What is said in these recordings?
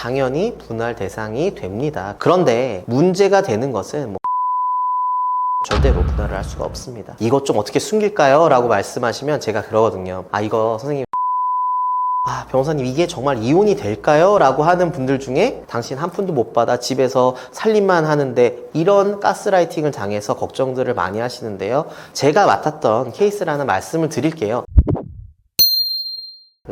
당연히 분할 대상이 됩니다. 그런데 문제가 되는 것은 절대로 분할을 할 수가 없습니다. 이것 좀 어떻게 숨길까요? 라고 말씀하시면 제가 그러거든요. 이거 선생님 변호사님 이게 정말 이혼이 될까요? 라고 하는 분들 중에 당신 한 푼도 못 받아 집에서 살림만 하는데 이런 가스라이팅을 당해서 걱정들을 많이 하시는데요. 제가 맡았던 케이스라는 말씀을 드릴게요.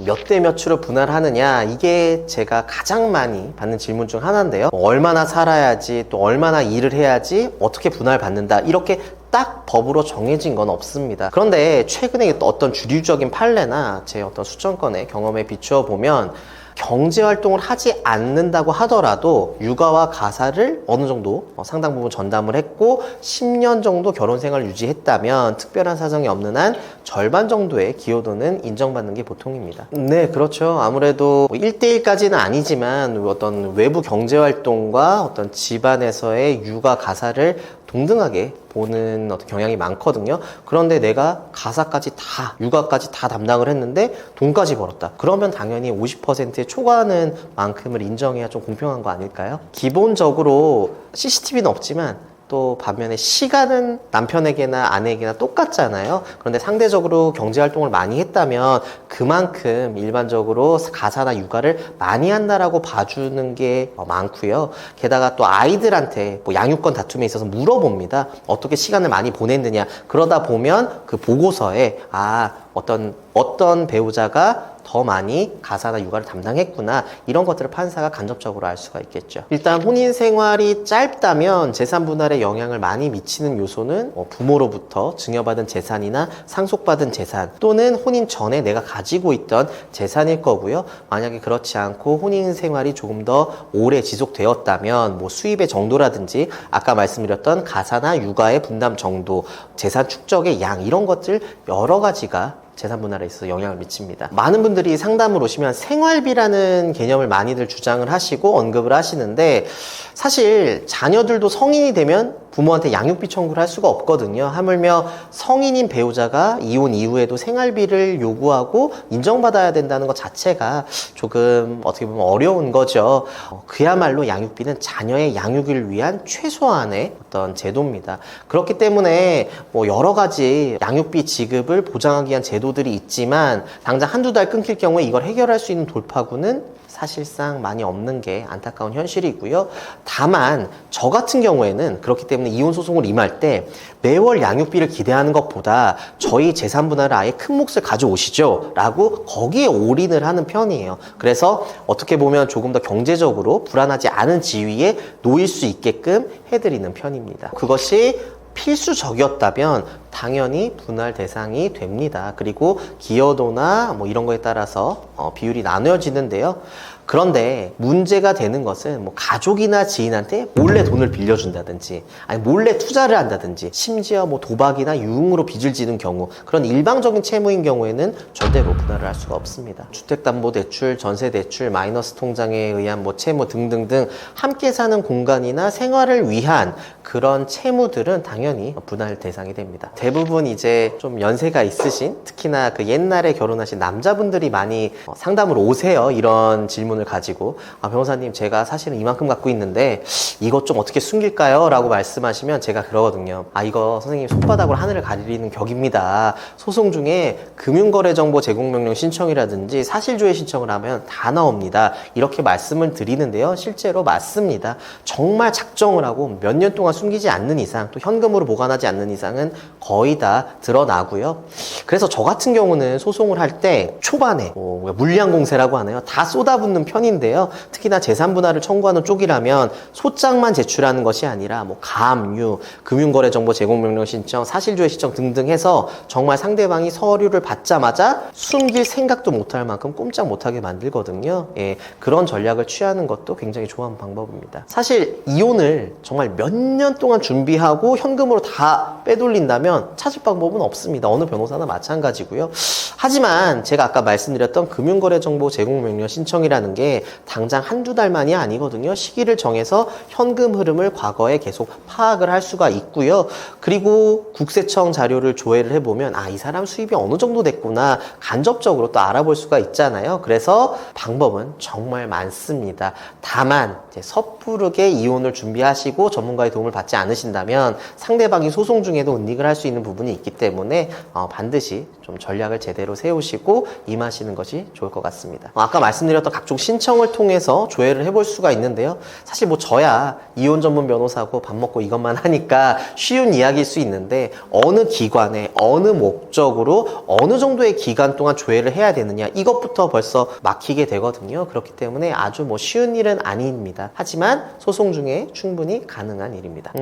몇 대 몇으로 분할하느냐, 이게 제가 가장 많이 받는 질문 중 하나인데요. 얼마나 살아야지, 또 얼마나 일을 해야지 어떻게 분할받는다, 이렇게 딱 법으로 정해진 건 없습니다. 그런데 최근에 어떤 주류적인 판례나 제 어떤 수천건의 경험에 비추어 보면 경제활동을 하지 않는다고 하더라도 육아와 가사를 어느 정도 상당 부분 전담을 했고 10년 정도 결혼생활을 유지했다면 특별한 사정이 없는 한 절반 정도의 기여도는 인정받는 게 보통입니다. 네, 그렇죠. 아무래도 1대1까지는 아니지만 어떤 외부 경제활동과 어떤 집안에서의 육아 가사를 동등하게 보는 어떤 경향이 많거든요. 그런데 내가 가사까지 다, 육아까지 다 담당을 했는데 돈까지 벌었다. 그러면 당연히 50%에 초과하는 만큼을 인정해야 좀 공평한 거 아닐까요? 기본적으로 CCTV는 없지만 또 반면에 시간은 남편에게나 아내에게나 똑같잖아요. 그런데 상대적으로 경제활동을 많이 했다면 그만큼 일반적으로 가사나 육아를 많이 한다라고 봐주는 게 많고요. 게다가 또 아이들한테 양육권 다툼에 있어서 물어봅니다. 어떻게 시간을 많이 보냈느냐. 그러다 보면 그 보고서에 어떤 배우자가 더 많이 가사나 육아를 담당했구나, 이런 것들을 판사가 간접적으로 알 수가 있겠죠. 일단 혼인 생활이 짧다면 재산 분할에 영향을 많이 미치는 요소는 부모로부터 증여받은 재산이나 상속받은 재산 또는 혼인 전에 내가 가지고 있던 재산일 거고요. 만약에 그렇지 않고 혼인 생활이 조금 더 오래 지속되었다면 수입의 정도라든지 아까 말씀드렸던 가사나 육아의 분담 정도, 재산 축적의 양, 이런 것들 여러 가지가 재산 분할에 있어서 영향을 미칩니다. 많은 분들이 상담을 오시면 생활비라는 개념을 많이들 주장을 하시고 언급을 하시는데, 사실 자녀들도 성인이 되면 부모한테 양육비 청구를 할 수가 없거든요. 하물며 성인인 배우자가 이혼 이후에도 생활비를 요구하고 인정받아야 된다는 것 자체가 조금 어떻게 보면 어려운 거죠. 그야말로 양육비는 자녀의 양육을 위한 최소한의 어떤 제도입니다. 그렇기 때문에 여러 가지 양육비 지급을 보장하기 위한 제도들이 있지만 당장 한두 달 끊길 경우에 이걸 해결할 수 있는 돌파구는 사실상 많이 없는 게 안타까운 현실이고요. 다만 저 같은 경우에는 그렇기 때문에 이혼 소송을 임할 때 매월 양육비를 기대하는 것보다 저희 재산 분할을 아예 큰 몫을 가져오시죠 라고 거기에 올인을 하는 편이에요. 그래서 어떻게 보면 조금 더 경제적으로 불안하지 않은 지위에 놓일 수 있게끔 해드리는 편입니다. 그것이 필수적이었다면 당연히 분할 대상이 됩니다. 그리고 기여도나 이런 거에 따라서 비율이 나누어지는데요. 그런데 문제가 되는 것은 가족이나 지인한테 몰래 돈을 빌려준다든지 아니 몰래 투자를 한다든지 심지어 도박이나 유흥으로 빚을 지는 경우, 그런 일방적인 채무인 경우에는 절대로 분할을 할 수가 없습니다. 주택담보대출, 전세대출, 마이너스 통장에 의한 채무 등등등 함께 사는 공간이나 생활을 위한 그런 채무들은 당연히 분할 대상이 됩니다. 대부분 이제 좀 연세가 있으신, 특히나 옛날에 결혼하신 남자분들이 많이 상담을 오세요. 이런 질문을 가지고 변호사님 제가 사실은 이만큼 갖고 있는데 이것 좀 어떻게 숨길까요? 라고 말씀하시면 제가 그러거든요. 이거 선생님 손바닥으로 하늘을 가리는 격입니다. 소송 중에 금융거래정보 제공명령 신청이라든지 사실조회 신청을 하면 다 나옵니다. 이렇게 말씀을 드리는데요. 실제로 맞습니다. 정말 작정을 하고 몇 년 동안 숨기지 않는 이상, 또 현금으로 보관하지 않는 이상은 거의 다 드러나고요. 그래서 저 같은 경우는 소송을 할 때 초반에 물량 공세라고 하네요. 다 쏟아붓는 편인데요. 특히나 재산 분할을 청구하는 쪽이라면 소장만 제출하는 것이 아니라 가압류, 금융거래정보 제공명령 신청, 사실조회 신청 등등 해서 정말 상대방이 서류를 받자마자 숨길 생각도 못할 만큼 꼼짝 못하게 만들거든요. 그런 전략을 취하는 것도 굉장히 좋은 방법입니다. 사실 이혼을 정말 몇 년 동안 준비하고 현금으로 다 빼돌린다면 찾을 방법은 없습니다. 어느 변호사나 마찬가지고요. 하지만 제가 아까 말씀드렸던 금융거래정보 제공명령 신청이라는 한다는 게 당장 한두 달만이 아니거든요. 시기를 정해서 현금 흐름을 과거에 계속 파악을 할 수가 있고요. 그리고 국세청 자료를 조회를 해보면 이 사람 수입이 어느 정도 됐구나 간접적으로 또 알아볼 수가 있잖아요. 그래서 방법은 정말 많습니다. 다만 이제 섣부르게 이혼을 준비하시고 전문가의 도움을 받지 않으신다면 상대방이 소송 중에도 은닉을 할 수 있는 부분이 있기 때문에 반드시 좀 전략을 제대로 세우시고 임하시는 것이 좋을 것 같습니다. 아까 말씀드렸던 각종 신청을 통해서 조회를 해볼 수가 있는데요. 사실 뭐 저야 이혼 전문 변호사고 밥 먹고 이것만 하니까 쉬운 이야기일 수 있는데 어느 기관에 어느 목적으로 어느 정도의 기간 동안 조회를 해야 되느냐 이것부터 벌써 막히게 되거든요. 그렇기 때문에 아주 뭐 쉬운 일은 아닙니다. 하지만 소송 중에 충분히 가능한 일입니다.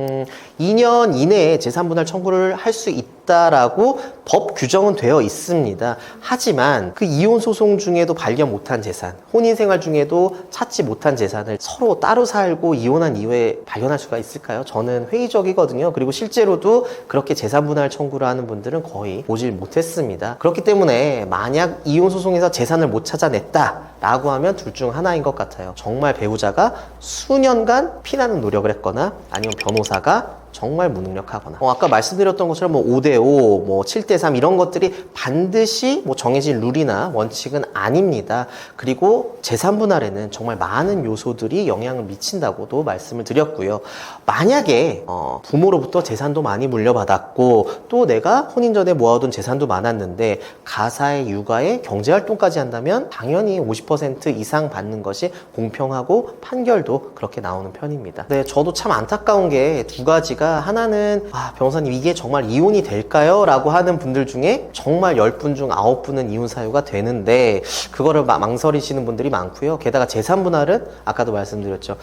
2년 이내에 재산분할 청구를 할 수 있다라고 법 규정은 되어 있습니다. 하지만 그 이혼 소송 중에도 발견 못한 재산, 혼인 생활 중에도 찾지 못한 재산을 서로 따로 살고 이혼한 이후에 발견할 수가 있을까요? 저는 회의적이거든요. 그리고 실제로도 그렇게 재산분할 청구를 하는 분들은 거의 보질 못했습니다. 그렇기 때문에 만약 이혼 소송에서 재산을 못 찾아냈다 라고 하면 둘 중 하나인 것 같아요. 정말 배우자가 수년간 피나는 노력을 했거나 아니면 변호사가 정말 무능력하거나 아까 말씀드렸던 것처럼 뭐 5대5, 뭐 7대3 이런 것들이 반드시 뭐 정해진 룰이나 원칙은 아닙니다. 그리고 재산분할에는 정말 많은 요소들이 영향을 미친다고도 말씀을 드렸고요. 만약에 부모로부터 재산도 많이 물려받았고 또 내가 혼인 전에 모아둔 재산도 많았는데 가사의 육아에 경제활동까지 한다면 당연히 50% 이상 받는 것이 공평하고 판결도 그렇게 나오는 편입니다. 네, 저도 참 안타까운 게 두 가지가 하나는 변호사님 이게 정말 이혼이 될까요? 라고 하는 분들 중에 정말 10분 중 9분은 이혼 사유가 되는데 그거를 망설이시는 분들이 많고요. 게다가 재산분할은 아까도 말씀드렸죠.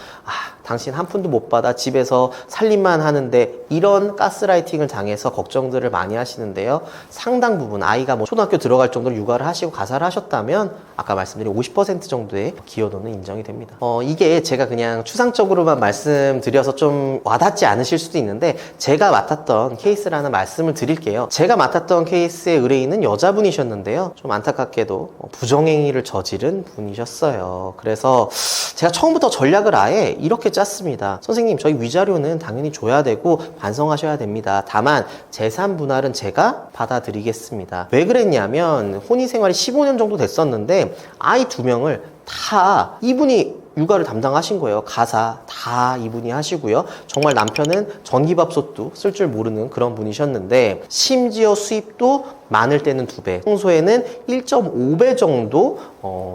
당신 한 푼도 못 받아 집에서 살림만 하는데 이런 가스라이팅을 당해서 걱정들을 많이 하시는데요. 상당 부분 아이가 뭐 초등학교 들어갈 정도로 육아를 하시고 가사를 하셨다면 아까 말씀드린 50% 정도의 기여도는 인정이 됩니다. 이게 제가 그냥 추상적으로만 말씀드려서 좀 와닿지 않으실 수도 있는데 제가 맡았던 케이스라는 말씀을 드릴게요. 제가 맡았던 케이스의 의뢰인은 여자분이셨는데요. 좀 안타깝게도 부정행위를 저지른 분이셨어요. 그래서 제가 처음부터 전략을 아예 이렇게 짰습니다. 선생님, 저희 위자료는 당연히 줘야 되고 반성하셔야 됩니다. 다만 재산 분할은 제가 받아드리겠습니다. 왜 그랬냐면 혼인 생활이 15년 정도 됐었는데 아이 2명을 다 이분이 육아를 담당하신 거예요. 가사 다 이분이 하시고요. 정말 남편은 전기밥솥도 쓸 줄 모르는 그런 분이셨는데 심지어 수입도 많을 때는 2배, 평소에는 1.5배 정도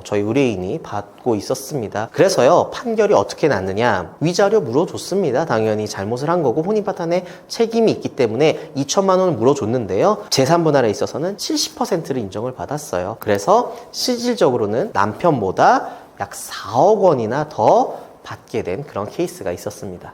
저희 의뢰인이 받고 있었습니다. 그래서요, 판결이 어떻게 났느냐. 위자료 물어줬습니다. 당연히 잘못을 한 거고 혼인 파탄에 책임이 있기 때문에 2천만 원을 물어줬는데요. 재산분할에 있어서는 70%를 인정을 받았어요. 그래서 실질적으로는 남편보다 약 4억 원이나 더 받게 된 그런 케이스가 있었습니다.